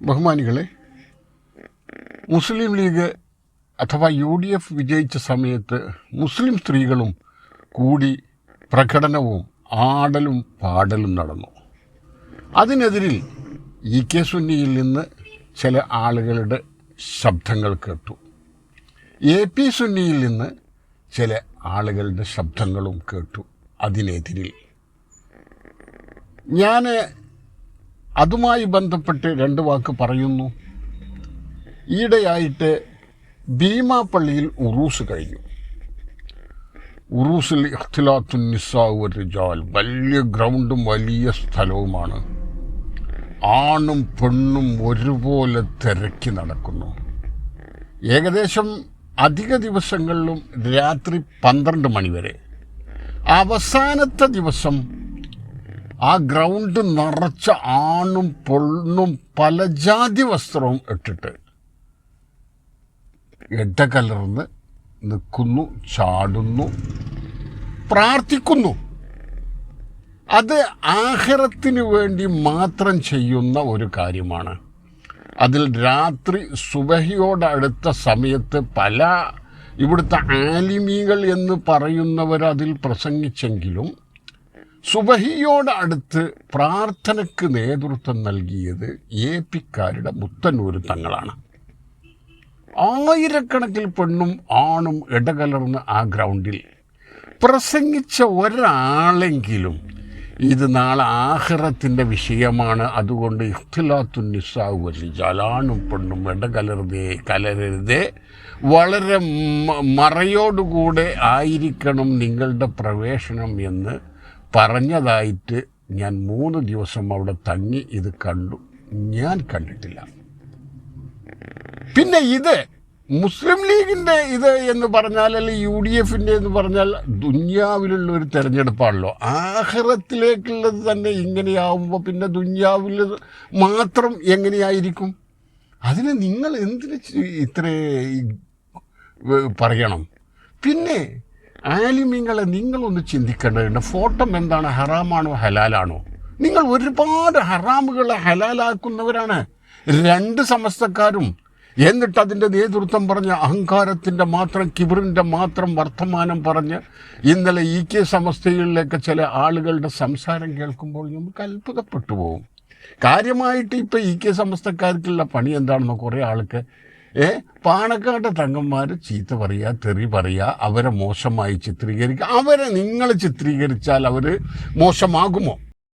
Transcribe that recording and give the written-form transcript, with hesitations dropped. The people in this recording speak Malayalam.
ബഹുമാനികളെ, മുസ്ലിം ലീഗ് അഥവാ UDF വിജയിച്ച സമയത്ത് മുസ്ലിം സ്ത്രീകളും കൂടി പ്രകടനവും ആടലും പാടലും നടന്നു. അതിനെതിരിൽ EK സുന്നിയിൽ നിന്ന് ചില ആളുകളുടെ ശബ്ദങ്ങൾ കേട്ടു. AP സുന്നിയിൽ നിന്ന് ചില ആളുകളുടെ ശബ്ദങ്ങളും കേട്ടു. അതിനെതിരിൽ ഞാൻ അതുമായി ബന്ധപ്പെട്ട് രണ്ട് വാക്ക് പറയുന്നു. ഈയിടെയായിട്ട് ഭീമാപ്പള്ളിയിൽ ഉറൂസ് കഴിഞ്ഞു. ഉറൂസിൽ ഇഖ്തിലാത്തുൻ നിസാ വർ-റിജാൽ, വലിയ ഗ്രൗണ്ടും വലിയ സ്ഥലവുമാണ്. ആണും പെണ്ണും ഒരുപോലെ തിരക്കി നടക്കുന്നു. ഏകദേശം അധിക ദിവസങ്ങളിലും രാത്രി 12 മണി വരെ. അവസാനത്തെ ദിവസം ആ ഗ്രൗണ്ട് നിറച്ച ആണും പെണ്ണും പല ജാതി വസ്ത്രവും ഇട്ടിട്ട് ഇടകലർന്ന് നിൽക്കുന്നു, ചാടുന്നു, പ്രാർത്ഥിക്കുന്നു. അത് ആഖിറത്തിന് വേണ്ടി മാത്രം ചെയ്യുന്ന ഒരു കാര്യമാണ്. അതിൽ രാത്രി സുബഹിയോടടുത്ത സമയത്ത് പല ഇവിടുത്തെ ആലിമീകൾ എന്ന് പറയുന്നവർ അതിൽ പ്രസംഗിച്ചെങ്കിലും സുബഹിയോടടുത്ത് പ്രാർത്ഥനയ്ക്ക് നേതൃത്വം നൽകിയത് AP-ക്കാരുടെ മുത്തന്നൂർ തങ്ങളാണ്. ആയിരക്കണക്കിൽ പെണ്ണും ആണും ഇടകലർന്ന് ആ ഗ്രൗണ്ടിൽ പ്രസംഗിച്ച ഒരാളെങ്കിലും ഇത് നാളെ ആഖിറത്തിൻ്റെ വിഷയമാണ്, അതുകൊണ്ട് ഇഖ്തിലാത്തുൻ നിസാ വർ-റിജാൽ, ആണും പെണ്ണും കലരരുതേ, വളരെ മറയോടുകൂടെ ആയിരിക്കണം നിങ്ങളുടെ പ്രവേശനം എന്ന് പറഞ്ഞതായിട്ട് ഞാൻ 3 ദിവസം അവിടെ തങ്ങി ഇത് കണ്ടു. ഞാൻ കണ്ടിട്ടില്ല. പിന്നെ ഇത് മുസ്ലിം ലീഗിൻ്റെ ഇത് എന്ന് പറഞ്ഞാൽ, അല്ലെങ്കിൽ UDFൻ്റെ എന്ന് പറഞ്ഞാൽ ദുന്യാവിലുള്ള ഒരു തെരഞ്ഞെടുപ്പാണല്ലോ. ആഖിറത്തിലേക്കുള്ളത് തന്നെ ഇങ്ങനെയാവുമ്പോൾ പിന്നെ ദുന്യാവിൽ മാത്രം എങ്ങനെയായിരിക്കും? അതിന് നിങ്ങൾ എന്തിന് ഇത്ര പറയണം? പിന്നെ ആലിമീങ്ങളെ നിങ്ങളൊന്ന് ചിന്തിക്കേണ്ടതുണ്ട്. ഫോട്ടോ എന്താണ്, ഹറാമാണോ ഹലാലാണോ? നിങ്ങൾ ഒരുപാട് ഹറാമുകളെ ഹലാലാക്കുന്നവരാണ് 2 സമസ്തക്കാരും. എന്നിട്ട് അതിൻ്റെ നേതൃത്വം പറഞ്ഞ് അഹങ്കാരത്തിൻ്റെ മാത്രം, കിബറിൻ്റെ മാത്രം വർത്തമാനം പറഞ്ഞ് ഇന്നലെ EK സമസ്തകളിലേക്ക് ചില ആളുകളുടെ സംസാരം കേൾക്കുമ്പോൾ നമുക്ക് അത്ഭുതപ്പെട്ടു പോകും. കാര്യമായിട്ട് ഇപ്പോൾ EK സമസ്തക്കാർക്കുള്ള പണി എന്താണെന്നോ, കുറേ ആൾക്ക് പാണക്കാട്ടെ തങ്ങന്മാർ ചീത്ത പറയുക, തെറി പറയുക, അവരെ മോശമായി ചിത്രീകരിക്കുക. അവരെ നിങ്ങൾ ചിത്രീകരിച്ചാൽ അവർ മോശമാകുമോ?